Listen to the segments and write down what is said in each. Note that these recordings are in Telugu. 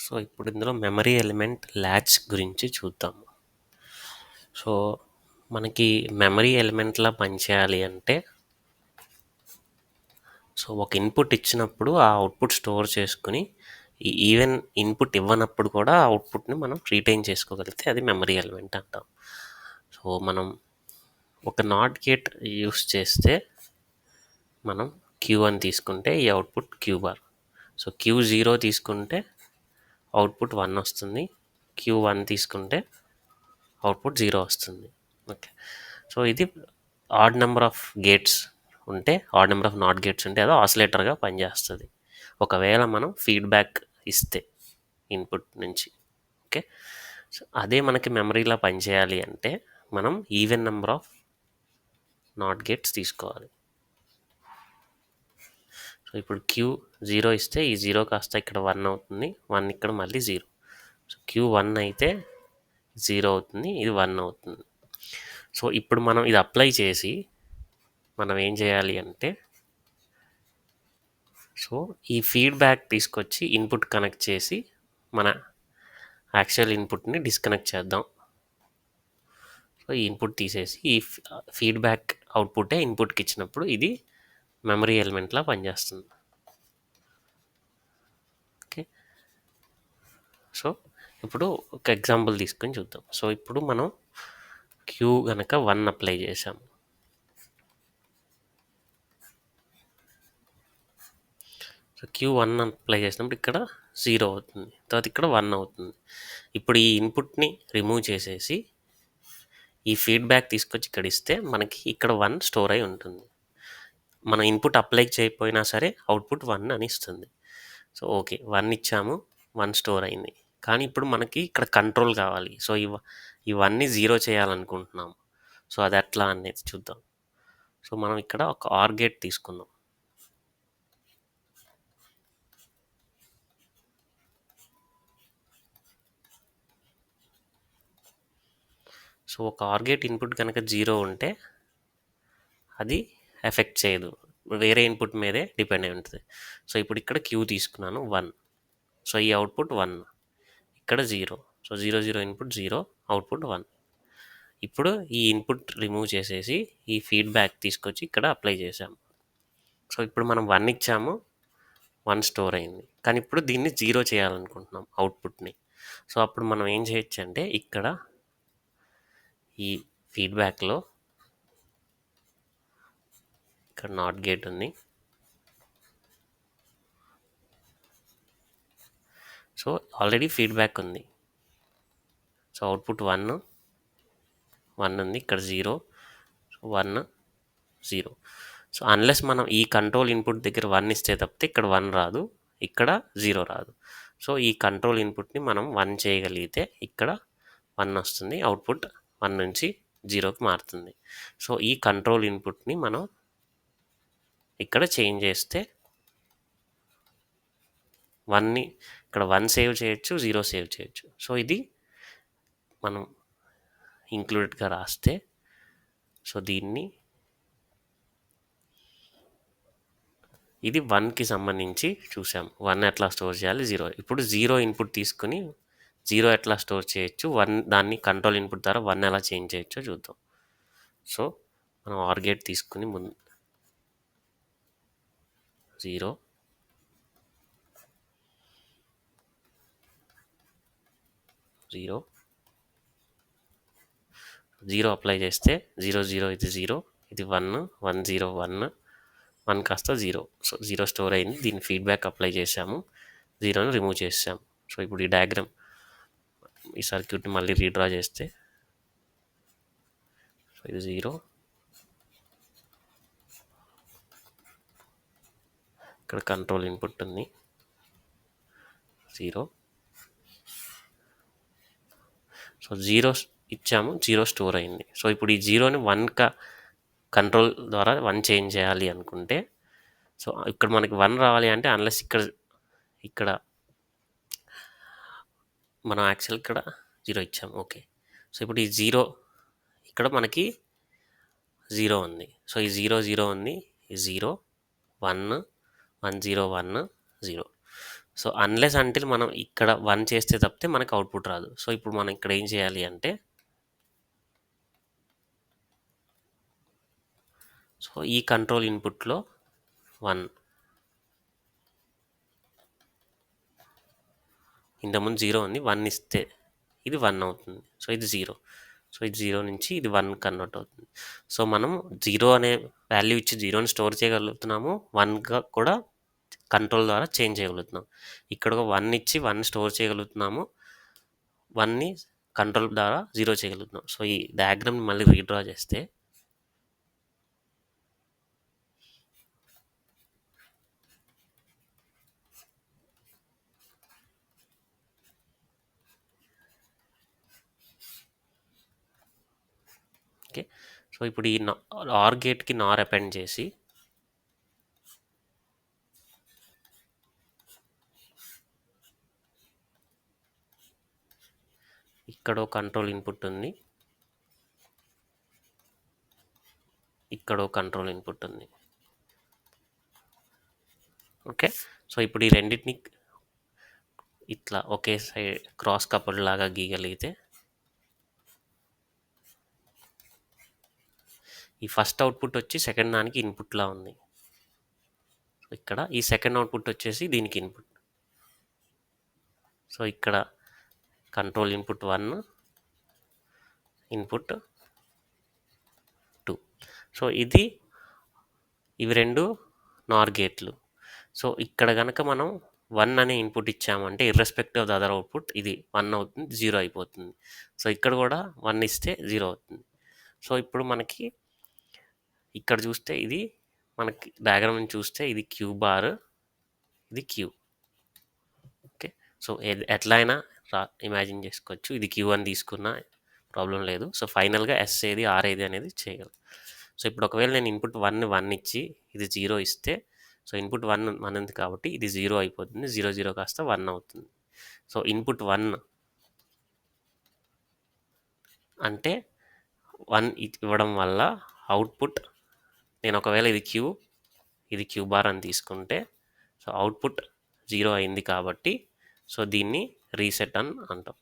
సో ఇప్పుడు ఇందులో మెమరీ ఎలిమెంట్ లాచ్ గురించి చూద్దాం. సో మనకి మెమరీ ఎలిమెంట్లా పనిచేయాలి అంటే, సో ఒక ఇన్పుట్ ఇచ్చినప్పుడు ఆ అవుట్పుట్ స్టోర్ చేసుకుని ఈవెన్ ఇన్పుట్ ఇవ్వనప్పుడు కూడా ఆ అవుట్పుట్ని మనం రీటైన్ చేసుకోగలిగితే అది మెమరీ ఎలిమెంట్ అంటాం. సో మనం ఒక నాట్ గేట్ యూస్ చేస్తే మనం Q1 తీసుకుంటే ఈ output Q bar. So Q0 తీసుకుంటే అవుట్పుట్ 1 వస్తుంది. Q1 తీసుకుంటే అవుట్పుట్ 0 వస్తుంది. ఓకే. సో ఇది ఆడ్ నెంబర్ ఆఫ్ గేట్స్ ఉంటే, odd number of not gates ఉంటే అది ఆసిలేటర్గా పనిచేస్తుంది ఒకవేళ మనం ఫీడ్బ్యాక్ ఇస్తే ఇన్పుట్ నుంచి. ఓకే. సో అదే మనకి మెమరీలో పనిచేయాలి అంటే మనం even number of not gates తీసుకోవాలి. సో ఇప్పుడు Q0 ఇస్తే ఈ 0 కాస్త ఇక్కడ 1 అవుతుంది, 1 ఇక్కడ మళ్ళీ 0. సో Q1 అయితే 0 అవుతుంది, ఇది 1 అవుతుంది. సో ఇప్పుడు మనం ఇది అప్లై చేసి మనం ఏం చేయాలి అంటే, సో ఈ ఫీడ్బ్యాక్ తీసుకొచ్చి ఇన్పుట్ కనెక్ట్ చేసి మన యాక్చువల్ ఇన్పుట్ని డిస్కనెక్ట్ చేద్దాం. సో ఈ ఇన్పుట్ తీసేసి ఈ ఫీడ్బ్యాక్ అవుట్పుటే ఇన్పుట్కి ఇచ్చినప్పుడు ఇది మెమరీ ఎలిమెంట్లా పనిచేస్తుంది. ఓకే. సో ఇప్పుడు ఒక ఎగ్జాంపుల్ తీసుకొని చూద్దాం. సో ఇప్పుడు మనం Q కనుక 1 అప్లై చేసాం. సో Q1 అప్లై చేసినప్పుడు ఇక్కడ 0 అవుతుంది, తర్వాత ఇక్కడ 1 అవుతుంది. ఇప్పుడు ఈ ఇన్పుట్ని రిమూవ్ చేసేసి ఈ ఫీడ్బ్యాక్ తీసుకొచ్చి ఇక్కడ ఇస్తే మనకి ఇక్కడ 1 స్టోర్ అయి ఉంటుంది. మనం ఇన్పుట్ అప్లై చేయకపోయినా సరే అవుట్పుట్ 1 అని ఇస్తుంది. సో ఓకే, 1 ఇచ్చాము, 1 స్టోర్ అయింది. కానీ ఇప్పుడు మనకి ఇక్కడ కంట్రోల్ కావాలి. సో ఇవన్నీ 0 చేయాలనుకుంటున్నాము. సో అది ఎట్లా అనేది చూద్దాం. సో మనం ఇక్కడ ఒక ఆర్ గేట్ తీసుకుందాం. సో ఒక ఆర్ గేట్ ఇన్పుట్ కనుక 0 ఉంటే అది ఎఫెక్ట్ చేయదు, వేరే ఇన్పుట్ మీదే డిపెండ్ అయి ఉంటుంది. సో ఇప్పుడు ఇక్కడ Q తీసుకున్నాను 1, సో ఈ అవుట్పుట్ 1, ఇక్కడ 0. So 0 0 input 0, output 1. ఇప్పుడు ఈ ఇన్పుట్ రిమూవ్ చేసేసి ఈ ఫీడ్బ్యాక్ తీసుకొచ్చి ఇక్కడ అప్లై చేసాము. సో ఇప్పుడు మనం 1 ఇచ్చాము, 1 స్టోర్ అయింది. కానీ ఇప్పుడు దీన్ని 0 చేయాలనుకుంటున్నాం అవుట్పుట్ని. సో అప్పుడు మనం ఏం చేయొచ్చు అంటే, ఇక్కడ ఈ ఫీడ్బ్యాక్లో ఇక్కడ నాట్ గేట్ ఉంది. సో ఆల్రెడీ ఫీడ్బ్యాక్ ఉంది. సో అవుట్పుట్ 1 ఉంది, ఇక్కడ 0, 1 0. సో అన్లెస్ మనం ఈ కంట్రోల్ ఇన్పుట్ దగ్గర 1 ఇస్తే తప్పితే ఇక్కడ 1 రాదు, ఇక్కడ 0 రాదు. సో ఈ కంట్రోల్ ఇన్పుట్ని మనం 1 చేయగలిగితే ఇక్కడ 1 వస్తుంది, అవుట్పుట్ 1 నుంచి 0కి మారుతుంది. సో ఈ కంట్రోల్ ఇన్పుట్ని మనం ఇక్కడ చేంజ్ చేస్తే 1ని ఇక్కడ 1 సేవ్ చేయొచ్చు, 0 సేవ్ చేయొచ్చు. సో ఇది మనం ఇంక్లూడెడ్గా రాస్తే, సో దీన్ని ఇది 1కి సంబంధించి చూసాం. 1 ఎట్లా స్టోర్ చేయాలి, 0. ఇప్పుడు 0 ఇన్పుట్ తీసుకుని 0 ఎట్లా స్టోర్ చేయొచ్చు, 1 దాన్ని కంట్రోల్ ఇన్పుట్ ద్వారా 1 ఎలా చేంజ్ చేయొచ్చో చూద్దాం. సో మనం ఆర్ గేట్ తీసుకుని ముందు 0 0 0 అప్లై చేస్తే 0 0 ఇది 0, ఇది 1 1 0 1 1 కాస్త 0. సో 0 స్టోర్ అయింది. దీని ఫీడ్బ్యాక్ అప్లై చేసాము, 0ని రిమూవ్ చేసాము. సో ఇప్పుడు ఈ డయాగ్రామ్, ఈ సర్క్యూట్ని మళ్ళీ రీడ్రా చేస్తే, సో ఇది 0, ఇక్కడ కంట్రోల్ ఇన్పుట్ ఉంది 0. సో 0 ఇచ్చాము, 0 స్టోర్ అయింది. సో ఇప్పుడు ఈ 0ని 1గా కంట్రోల్ ద్వారా 1 చేంజ్ చేయాలి అనుకుంటే, సో ఇక్కడ మనకి 1 రావాలి అంటే అన్లెస్ ఇక్కడ మనం యాక్చువల్ ఇక్కడ 0 ఇచ్చాము. ఓకే. సో ఇప్పుడు ఈ 0 ఇక్కడ మనకి 0 ఉంది. సో ఈ 0 0 ఉంది, ఈ 0 1 1 0 1 0. సో అన్లెస్ అంటిల్ మనం ఇక్కడ 1 చేస్తే తప్పితే మనకు అవుట్పుట్ రాదు. సో ఇప్పుడు మనం ఇక్కడ ఏం చేయాలి అంటే, సో ఈ కంట్రోల్ ఇన్పుట్లో 1, ఇంతకుముందు 0 ఉంది, 1 ఇస్తే ఇది 1 అవుతుంది. సో ఇది 0. సో ఇది 0 నుంచి ఇది 1 కన్వర్ట్ అవుతుంది. సో మనం 0 అనే వాల్యూ ఇచ్చి 0ని స్టోర్ చేయగలుగుతున్నాము, 1గా కూడా కంట్రోల్ ద్వారా చేంజ్ చేయగలుగుతున్నాం. ఇక్కడ ఒక 1 ఇచ్చి 1 స్టోర్ చేయగలుగుతున్నాము, 1ని కంట్రోల్ ద్వారా 0 చేయగలుగుతున్నాం. సో ఈ డయాగ్రామ్ని మళ్ళీ రీడ్రా చేస్తే, ఓకే. సో ఇప్పుడు ఈ ఆర్ గేట్కి నార్ అపెండ్ చేసి, ఇక్కడ కంట్రోల్ ఇన్పుట్ ఉంది, ఇక్కడ కంట్రోల్ ఇన్పుట్ ఉంది. ఓకే. సో ఇప్పుడు ఈ రెండింటిని ఇట్లా ఒకే సైడ్ క్రాస్ కపుల్ లాగా గీయగలిగితే, ఈ ఫస్ట్ అవుట్పుట్ వచ్చి సెకండ్ దానికి ఇన్పుట్లా ఉంది. ఇక్కడ ఈ సెకండ్ అవుట్పుట్ వచ్చేసి దీనికి ఇన్పుట్. సో ఇక్కడ కంట్రోల్ ఇన్పుట్ 1, ఇన్పుట్ 2. సో ఇవి రెండు నార్ గేట్లు. సో ఇక్కడ కనుక మనం 1 అనే ఇన్పుట్ ఇచ్చామంటే irrespective of the other output ఇది 1 అవుతుంది, 0 అయిపోతుంది. సో ఇక్కడ కూడా 1 ఇస్తే 0 అవుతుంది. సో ఇప్పుడు మనకి ఇక్కడ చూస్తే ఇది మనకి డయాగ్రామ్ చూస్తే ఇది క్యూ బార్, ఇది క్యూ. ఓకే. సో ఎట్లా అయినా ఇమాజిన్ చేసుకోవచ్చు. ఇది క్యూ అని తీసుకున్నా ప్రాబ్లం లేదు. సో ఫైనల్గా ఎస్ ఏది ఆర్ ఏది అనేది చేయగలం. సో ఇప్పుడు ఒకవేళ నేను ఇన్పుట్ 1 ఇచ్చి ఇది 0 ఇస్తే, సో ఇన్పుట్ 1 ఉంది కాబట్టి ఇది 0 అయిపోతుంది, 0 0 కాస్త 1 అవుతుంది. సో ఇన్పుట్ 1 అంటే 1 ఇవ్వడం వల్ల అవుట్పుట్, నేను ఒకవేళ ఇది క్యూ బార్ అని తీసుకుంటే, సో అవుట్పుట్ 0 అయింది కాబట్టి సో దీన్ని రీసెట్ అని అంటాం.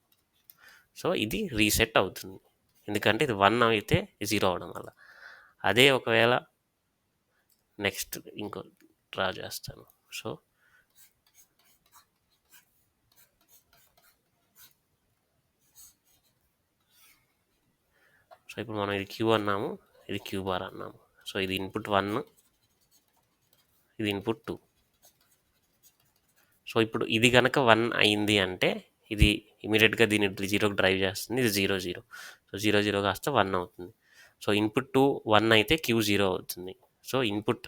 సో ఇది రీసెట్ అవుతుంది, ఎందుకంటే ఇది 1 అయితే 0 అవడం వల్ల. అదే ఒకవేళ నెక్స్ట్ ఇంకో డ్రా చేస్తాను. సో ఇప్పుడు మనం ఇది క్యూ అన్నాము, ఇది క్యూ బార్ అన్నాము. సో ఇది ఇన్పుట్ 1, ఇది ఇన్పుట్ 2. సో ఇప్పుడు ఇది కనుక 1 అయింది అంటే ఇది ఇమీడియట్గా దీన్ని 0కి డ్రైవ్ చేస్తుంది, ఇది 0 0. సో 0 0 కాస్త 1 అవుతుంది. సో ఇన్పుట్ 2 1 అయితే క్యూ 0 అవుతుంది. సో ఇన్పుట్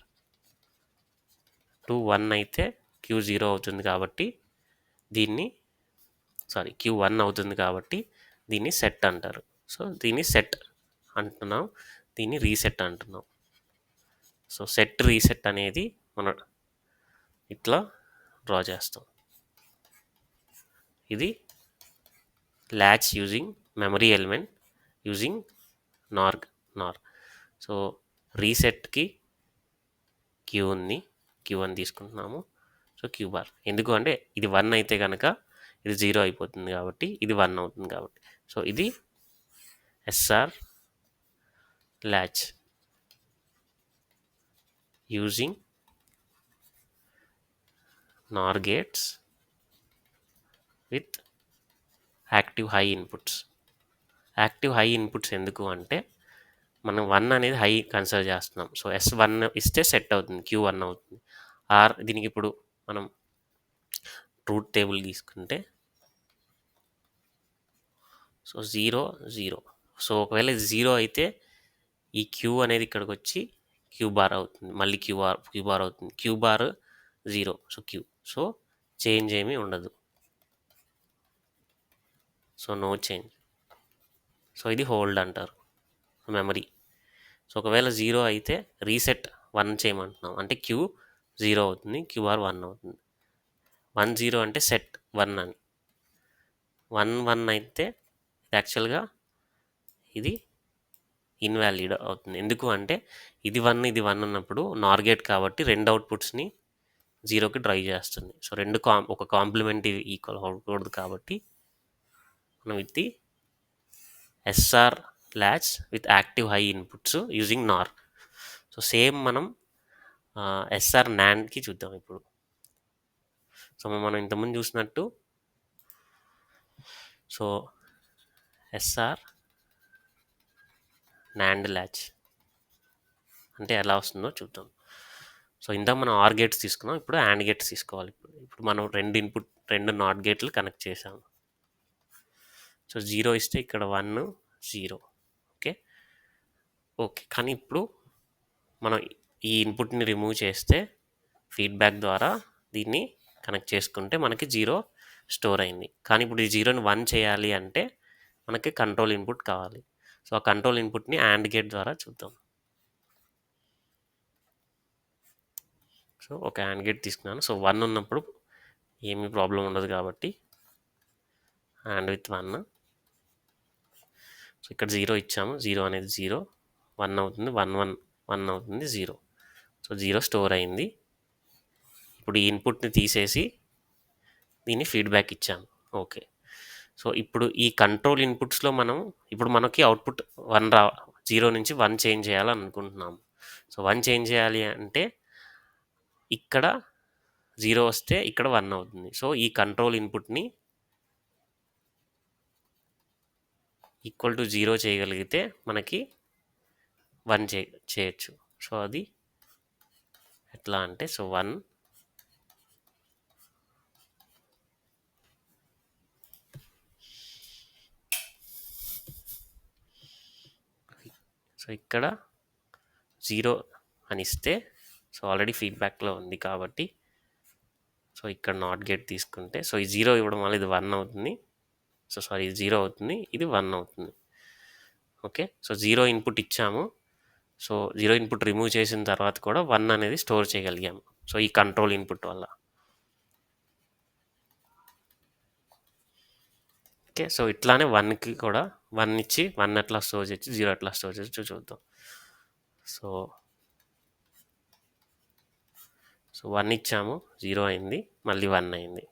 2 1 అయితే క్యూ 0 అవుతుంది కాబట్టి దీన్ని క్యూ 1 అవుతుంది కాబట్టి దీన్ని సెట్ అంటారు. సో దీన్ని సెట్ అంటున్నాం, దీన్ని రీసెట్ అంటున్నాం. సో సెట్ రీసెట్ అనేది మనం ఇట్లా డ్రా చేస్తాం. ఇది latch using memory element using NOR. So రీసెట్కి queue ఉంది, క్యూ అని తీసుకుంటున్నాము. సో క్యూ బార్ ఎందుకు అంటే ఇది 1 అయితే కనుక ఇది 0 అయిపోతుంది కాబట్టి ఇది 1 అవుతుంది కాబట్టి. సో ఇది SR latch using Nar gates with active high inputs. Active high inputs ఎందుకు అంటే మనం 1 అనేది హై కన్సిడర్ చేస్తున్నాం. సో S1 ఇస్తే సెట్ అవుతుంది, Q1 అవుతుంది. దీనికి ఇప్పుడు మనం ట్రూత్ టేబుల్ తీసుకుంటే, సో 0 0. సో ఒకవేళ ఇది 0 అయితే ఈ క్యూ అనేది ఇక్కడికి వచ్చి క్యూ బార్ అవుతుంది, మళ్ళీ క్యూ బార్ అవుతుంది, Q bar 0. So Q, so change ఏమీ ఉండదు. So no change. సో ఇది హోల్డ్ అంటారు మెమరీ. సో ఒకవేళ 0 అయితే రీసెట్ 1 చేయమంటున్నాం అంటే క్యూ 0 అవుతుంది, క్యూఆర్ 1 అవుతుంది. 1 0 అంటే సెట్ 1 అని. 1 1 అయితే యాక్చువల్గా ఇది ఇన్వాలిడ్ అవుతుంది. ఎందుకు అంటే ఇది 1 ఇది 1 ఉన్నప్పుడు నార్ గేట్ కాబట్టి రెండు అవుట్పుట్స్ని జీరోకి డ్రైవ్ చేస్తుంది. సో ఒక కాంప్లిమెంటరీ ఈక్వల్ అవ్వకూడదు కాబట్టి మనం ఇది SR latch with active high inputs using NOR. So same మనం ఎస్ఆర్ నాండ్కి చూద్దాం ఇప్పుడు. సో మనం ఇంతకుముందు చూసినట్టు సో ఎస్ఆర్ నాండ్ ల్యాచ్ అంటే ఎలా వస్తుందో చూద్దాం. సో ఇందాక మనం ఆర్ గేట్స్ తీసుకున్నాం, ఇప్పుడు యాండ్ గేట్స్ తీసుకోవాలి. ఇప్పుడు మనం రెండు నాట్ గేట్లు కనెక్ట్ చేసాము. సో 0 ఇస్తే ఇక్కడ 1 0. ఓకే కానీ ఇప్పుడు మనం ఈ ఇన్పుట్ని రిమూవ్ చేస్తే ఫీడ్బ్యాక్ ద్వారా దీన్ని కనెక్ట్ చేసుకుంటే మనకి 0 స్టోర్ అయింది. కానీ ఇప్పుడు ఈ 0ని 1 చేయాలి అంటే మనకి కంట్రోల్ ఇన్పుట్ కావాలి. సో ఆ కంట్రోల్ ఇన్పుట్ని యాండ్ గేట్ ద్వారా చూద్దాం. సో ఒక యాండ్ గేట్ తీసుకున్నాను. సో 1 ఉన్నప్పుడు ఏమీ ప్రాబ్లం ఉండదు కాబట్టి యాండ్ విత్ 1. సో ఇక్కడ 0 ఇచ్చాము, 0 అనేది 0, 1 అవుతుంది, 1 అవుతుంది, 0. సో 0 స్టోర్ అయింది. ఇప్పుడు ఈ ఇన్పుట్ని తీసేసి దీన్ని ఫీడ్బ్యాక్ ఇచ్చాము. ఓకే సో ఇప్పుడు ఈ కంట్రోల్ ఇన్పుట్స్లో ఇప్పుడు మనకి అవుట్పుట్ 0 నుంచి 1 చేంజ్ చేయాలని అనుకుంటున్నాము. సో 1 చేంజ్ చేయాలి అంటే ఇక్కడ 0 వస్తే ఇక్కడ 1 అవుతుంది. సో ఈ కంట్రోల్ ఇన్పుట్ని ఈక్వల్ టు 0 చేయగలిగితే మనకి 1 చేయొచ్చు. సో అది ఎట్లా అంటే సో 1 సో ఇక్కడ 0 అని ఇస్తే సో ఆల్రెడీ ఫీడ్బ్యాక్లో ఉంది కాబట్టి సో ఇక్కడ నాట్ గేట్ తీసుకుంటే సో ఈ 0 ఇవ్వడం వల్ల ఇది 1 అవుతుంది. సో సారీ ఇది 0 అవుతుంది, ఇది 1 అవుతుంది. ఓకే సో 0 ఇన్పుట్ ఇచ్చాము. సో 0 ఇన్పుట్ రిమూవ్ చేసిన తర్వాత కూడా 1 అనేది స్టోర్ చేయగలిగాము. సో ఈ కంట్రోల్ ఇన్పుట్ వల్ల. ఓకే సో ఇట్లానే 1కి కూడా 1 ఇచ్చి 1 ఎట్లా స్టోర్ చేయొచ్చు, 0 ఎట్లా స్టోర్ చేయొచ్చు చూద్దాం. సో 1 ఇచ్చాము, 0 అయింది, మళ్ళీ 1 అయింది.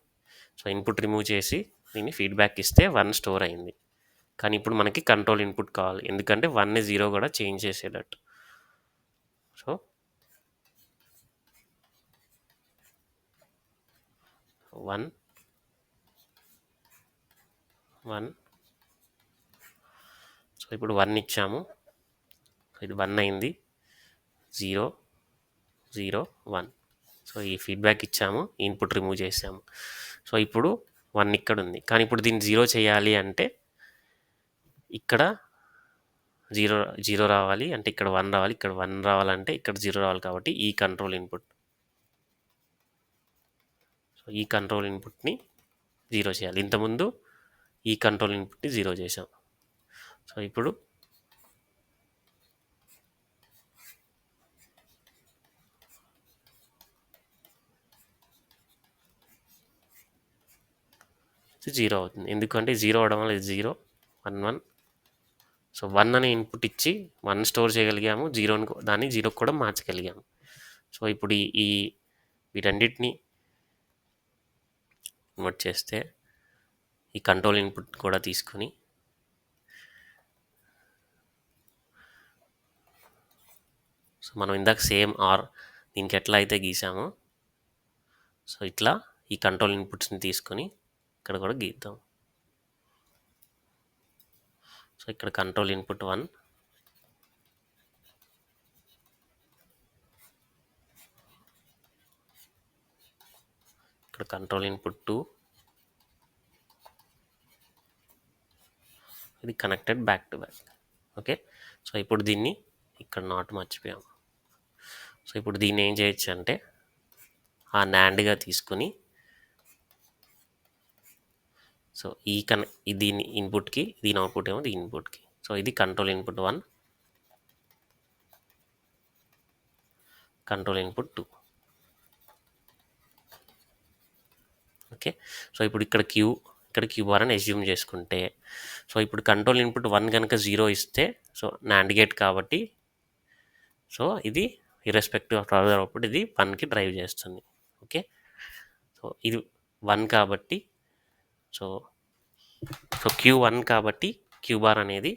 సో ఇన్పుట్ రిమూవ్ చేసి దీన్ని ఫీడ్బ్యాక్ ఇస్తే 1 స్టోర్ అయింది. కానీ ఇప్పుడు మనకి కంట్రోల్ ఇన్పుట్ కావాలి, ఎందుకంటే 1ని 0 కూడా చేంజ్ చేసేటట్టు. సో 1 సో ఇప్పుడు 1 ఇచ్చాము, ఇది 1 అయింది, 0 0 1. సో ఈ ఫీడ్బ్యాక్ ఇచ్చాము, ఇన్పుట్ రిమూవ్ చేసాము. సో ఇప్పుడు 1 ఇక్కడ ఉంది, కానీ ఇప్పుడు దీన్ని 0 చేయాలి అంటే ఇక్కడ 0 రావాలి, అంటే ఇక్కడ 1 రావాలి, ఇక్కడ 1 రావాలంటే ఇక్కడ 0 రావాలి. కాబట్టి ఈ కంట్రోల్ ఇన్పుట్, సో ఈ కంట్రోల్ ఇన్పుట్ని 0 చేయాలి. ఇంతకుముందు ఈ కంట్రోల్ ఇన్పుట్ని 0 చేసాం. సో ఇప్పుడు ఇది 0 అవుతుంది, ఎందుకంటే 0 అవడం వల్ల ఇది 0 1 1. సో 1 అనే ఇన్పుట్ ఇచ్చి 1 స్టోర్ చేయగలిగాము, 0ని దాన్ని 0కి కూడా మార్చగలిగాము. సో ఇప్పుడు ఈ వీటన్నిటిని కన్వర్ట్ చేస్తే ఈ కంట్రోల్ ఇన్పుట్ కూడా తీసుకుని సో మనం ఇందాక సేమ్ ఆర్ దీనికి ఎట్లా అయితే గీసామో సో ఇట్లా ఈ కంట్రోల్ ఇన్పుట్స్ని తీసుకొని ఇక్కడ కూడా గీద్దాం. సో ఇక్కడ కంట్రోల్ ఇన్పుట్ 1, ఇక్కడ కంట్రోల్ ఇన్పుట్ 2, ఇది connected back to back. Okay so ఇప్పుడు దీన్ని ఇక్కడ నాట్ మర్చిపోయాము. సో ఇప్పుడు దీన్ని ఏం చేయొచ్చు అంటే ఆ నాండ్గా తీసుకుని సో దీని ఇన్పుట్కి, దీని అవుట్పుట్ ఏమో దీని ఇన్పుట్కి. సో ఇది control input 1, control input 2. Okay so ఇప్పుడు ఇక్కడ క్యూ బార్ అని అస్యూమ్ చేసుకుంటే సో ఇప్పుడు కంట్రోల్ ఇన్పుట్ 1 కనుక 0 ఇస్తే సో నాండ్ గేట్ కాబట్టి సో ఇది ఇర్రెస్పెక్టివ్ ఆఫ్ అవుట్పుట్ ఇది 1కి డ్రైవ్ చేస్తుంది. ఓకే. సో ఇది 1 కాబట్టి సో సో Q1 కాబట్టి క్యూ బార్ అనేది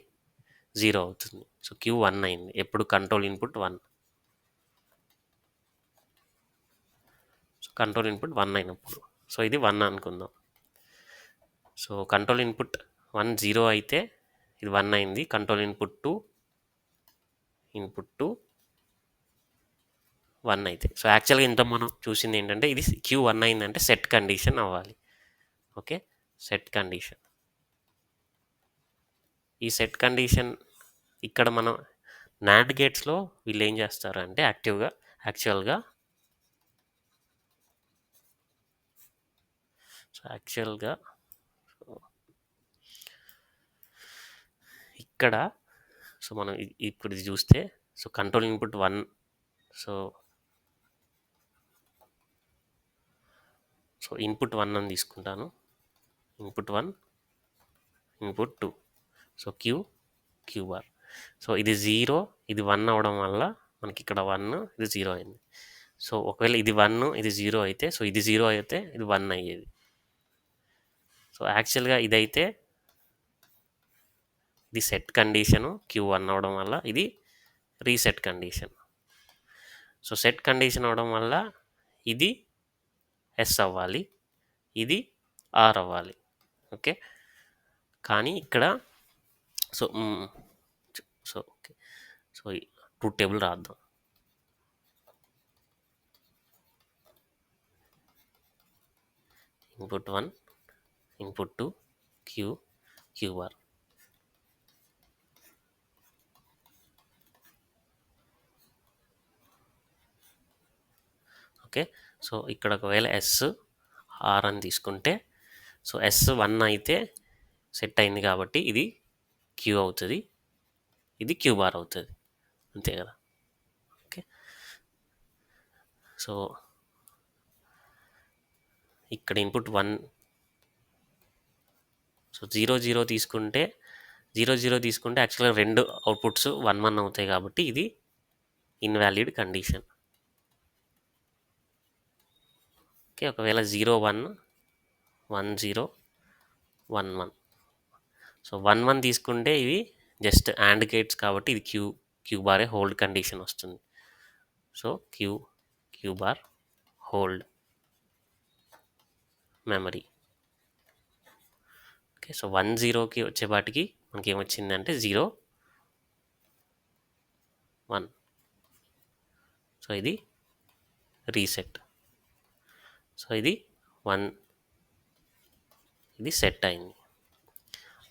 0 అవుతుంది. సో Q1 అయింది ఎప్పుడు control input 1. So control input 1 అయినప్పుడు సో ఇది 1 అనుకుందాం. సో కంట్రోల్ ఇన్పుట్ 1 0 అయితే ఇది 1 అయింది. కంట్రోల్ ఇన్పుట్ 2 1 అయితే సో యాక్చువల్గా ఇంత మనం చూసింది ఏంటంటే ఇది Q1 అయిందంటే సెట్ కండిషన్ అవ్వాలి. Okay, set condition. ఈ సెట్ కండిషన్ ఇక్కడ మనం నాట్ గేట్స్లో వీళ్ళు ఏం చేస్తారు అంటే యాక్చువల్గా ఇక్కడ సో మనం ఇప్పుడు ఇది చూస్తే so control input 1 so input 1 అని తీసుకుంటాను. Input 1 input 2 so Q bar. So ఇది 0 ఇది 1 అవడం వల్ల మనకి ఇక్కడ 1 ఇది 0 అయింది. సో ఒకవేళ ఇది 1 ఇది 0 అయితే సో ఇది 0 అయితే ఇది 1 అయ్యేది. సో యాక్చువల్గా ఇదైతే ఇది సెట్ కండిషను Q1 అవడం వల్ల ఇది reset condition. So set condition అవడం వల్ల ఇది ఎస్ అవ్వాలి, ఇది ఆర్ అవ్వాలి. ఓకే, కానీ ఇక్కడ so okay so truth table రాద్దాం. Input 1 input 2 Q bar. Okay, so ఇక్కడ ఒకవేళ ఎస్ ఆర్ అని తీసుకుంటే సో ఎస్ 1 అయితే సెట్ అయింది కాబట్టి ఇది క్యూ అవుతుంది, ఇది క్యూ బార్ అవుతుంది, అంతే కదా. ఓకే, సో ఇక్కడ ఇన్పుట్ 1 సో 0 తీసుకుంటే యాక్చువల్గా రెండు అవుట్పుట్స్ 1 1 అవుతాయి కాబట్టి ఇది ఇన్వాలిడ్ కండిషన్. ఓకే, ఒకవేళ 0 1 1 0 1 1 సో 1 1 తీసుకుంటే ఇవి జస్ట్ AND గేట్స్ కాబట్టి ఇది క్యూ బారే హోల్డ్ కండిషన్ వస్తుంది. So Q bar hold memory. Okay, so 1 0కి వచ్చేపాటికి మనకి ఏమొచ్చిందంటే 0 1. సో ఇది రీసెట్. సో ఇది 1 ఇది సెట్ అయింది.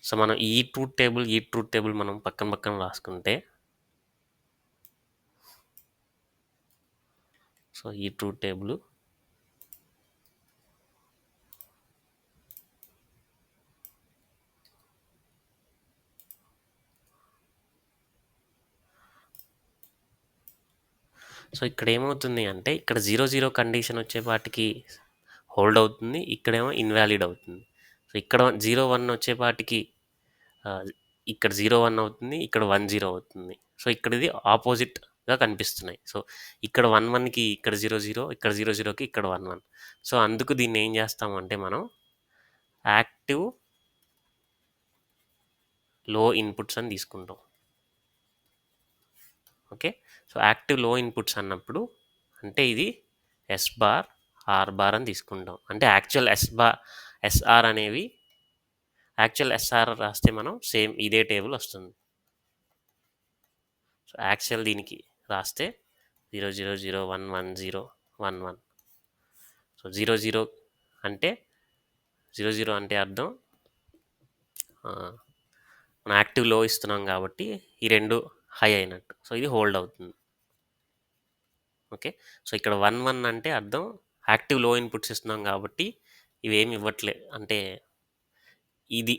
సో మనం ఈ ట్రూత్ టేబుల్ మనం పక్కన రాసుకుంటే సో ఈ ట్రూత్ టేబుల్ సో ఇక్కడ ఏమవుతుంది అంటే ఇక్కడ 0 0 కండిషన్ వచ్చేపాటికి హోల్డ్ అవుతుంది, ఇక్కడేమో ఇన్వాలిడ్ అవుతుంది. సో ఇక్కడ 0 1 వచ్చేపాటికి ఇక్కడ 0 1 అవుతుంది, ఇక్కడ 1 0 అవుతుంది. సో ఇక్కడ ఇది ఆపోజిట్గా కనిపిస్తున్నాయి. సో ఇక్కడ 1 1కి ఇక్కడ 0 0, ఇక్కడ 0 0కి ఇక్కడ 1 1. సో అందుకు దీన్ని ఏం చేస్తామంటే మనం యాక్టివ్ లో ఇన్పుట్స్ అని తీసుకుంటాం. ఓకే, సో యాక్టివ్ లో ఇన్పుట్స్ అన్నప్పుడు అంటే ఇది ఎస్ బార్ ఆర్ బార్ అని తీసుకుంటాం. అంటే యాక్చువల్ ఎస్ఆర్ అనేవి యాక్చువల్ ఎస్ఆర్ రాస్తే మనం సేమ్ ఇదే టేబుల్ వస్తుంది. సో యాక్చువల్ దీనికి రాస్తే 0 0 0 1 1 0 1 1. సో 0 0 అంటే 0 0 అంటే అర్థం మనం యాక్టివ్ లో ఇస్తున్నాం కాబట్టి ఈ రెండు హై అయినట్టు. సో ఇది హోల్డ్ అవుతుంది. ఓకే, సో ఇక్కడ 1 1 అంటే అర్థం యాక్టివ్ లో ఇన్పుట్స్ ఇస్తున్నాం కాబట్టి ఇవేమి ఇవ్వట్లే. అంటే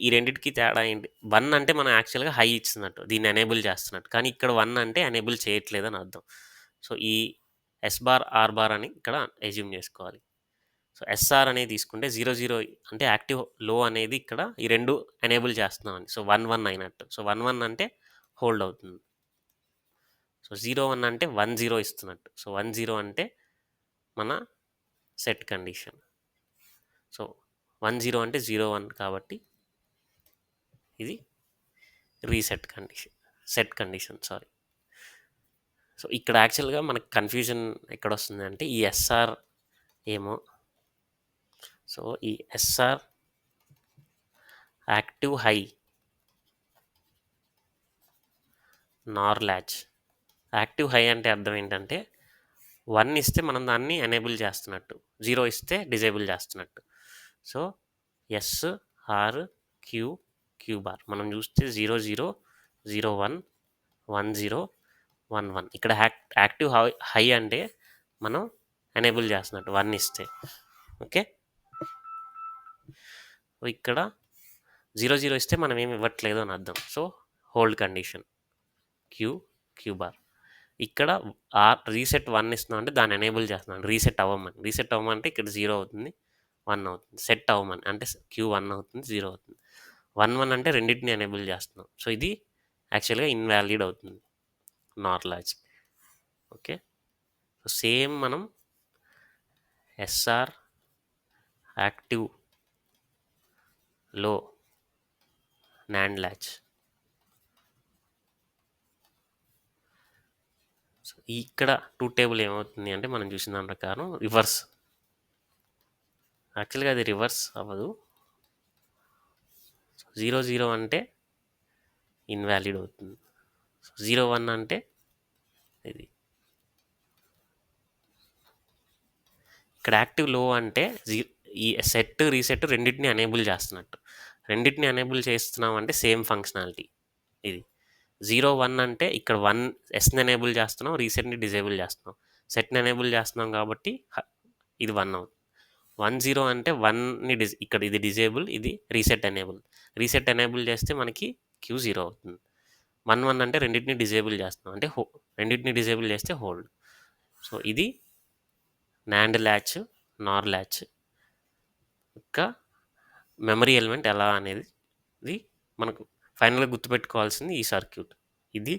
ఈ రెండింటికి తేడా ఏంటి? 1 అంటే మనం యాక్చువల్గా హై ఇస్తున్నట్టు, దీన్ని ఎనేబుల్ చేస్తున్నట్టు, కానీ ఇక్కడ 1 అంటే ఎనేబుల్ చేయట్లేదు అని అర్థం. సో ఈ ఎస్ బార్ ఆర్ బార్ అని ఇక్కడ ఎజ్యూమ్ చేసుకోవాలి. సో ఎస్ఆర్ అనేది తీసుకుంటే 0 0 అంటే యాక్టివ్ లో అనేది ఇక్కడ ఈ రెండు ఎనేబుల్ చేస్తున్నామని. సో 1 1 అయినట్టు. సో 1 1 అంటే హోల్డ్ అవుతుంది. సో 0 1 అంటే 1 0 ఇస్తున్నట్టు. సో 1 0 అంటే మన సెట్ కండిషన్. సో 10 అంటే 01 కాబట్టి ఇది reset condition, set condition sorry. So ఇక్కడ యాక్చువల్గా మనకు కన్ఫ్యూజన్ ఎక్కడ వస్తుంది అంటే ఈ ఎస్ఆర్ ఏమో, సో ఈ ఎస్ఆర్ యాక్టివ్ హై నార్ లాచ్. యాక్టివ్ హై అంటే అర్థం ఏంటంటే 1 ఇస్తే మనం దాన్ని ఎనేబుల్ చేస్తున్నట్టు, 0 ఇస్తే డిజేబుల్ చేస్తున్నట్టు. So S R Q Q bar మనం చూస్తే 00 01 10 11. ఇక్కడ యాక్టివ్ హై అంటే మనం ఎనేబుల్ చేస్తున్నట్టు 1 ఇస్తే. ఓకే, ఇక్కడ 00 ఇస్తే మనం ఏమి ఇవ్వట్లేదు అని అర్థం. So hold condition Q Q bar. ఇక్కడ రీసెట్ 1 ఇస్తున్నాం అంటే దాన్ని ఎనేబుల్ చేస్తున్నాం, రీసెట్ అవ్వమని. రీసెట్ అవ్వమంటే ఇక్కడ 0 అవుతుంది 1 అవుతుంది. సెట్ అవ్వమని అంటే క్యూ 1 అవుతుంది 0 అవుతుంది. 1 అంటే రెండింటిని ఎనేబుల్ చేస్తున్నాం. సో ఇది యాక్చువల్గా ఇన్వాలిడ్ అవుతుంది నార్ లాచ్. ఓకే, సో సేమ్ మనం ఎస్ఆర్ యాక్టివ్ లో నాండ్ లాచ్. సో ఇక్కడ టూ టేబుల్ ఏమవుతుంది అంటే మనం చూసిన దాని ప్రకారం రివర్స్. యాక్చువల్గా అది రివర్స్ అవ్వదు. 00 అంటే ఇన్వాలిడ్ అవుతుంది, 01 అంటే ఇది. ఇక్కడ యాక్టివ్ లో అంటే ఈ సెట్ రీసెట్ రెండింటిని ఎనేబుల్ చేస్తున్నట్టు. రెండింటిని ఎనేబుల్ చేస్తున్నాం అంటే సేమ్ ఫంక్షనాలిటీ. ఇది 01 అంటే ఇక్కడ 1 ఎస్ని ఎనేబుల్ చేస్తున్నాం, రీసెట్ని డిజేబుల్ చేస్తున్నాం. సెట్ని ఎనేబుల్ చేస్తున్నాం కాబట్టి ఇది 1 అవుతుంది. 10 అంటే 1ని ఇక్కడ ఇది డిజేబుల్, ఇది రీసెట్ ఎనేబుల్. రీసెట్ ఎనేబుల్ చేస్తే మనకి క్యూ 0 అవుతుంది. 11 అంటే రెండింటిని డిజేబుల్ చేస్తున్నాం అంటే రెండింటిని డిజేబుల్ చేస్తే హోల్డ్. సో ఇది నాండ్ ల్యాచ్ నార్ ల్యాచ్ యొక్క మెమరీ ఎలిమెంట్ ఎలా అనేది ఇది మనకు ఫైనల్గా గుర్తుపెట్టుకోవాల్సింది ఈ సర్క్యూట్. ఇది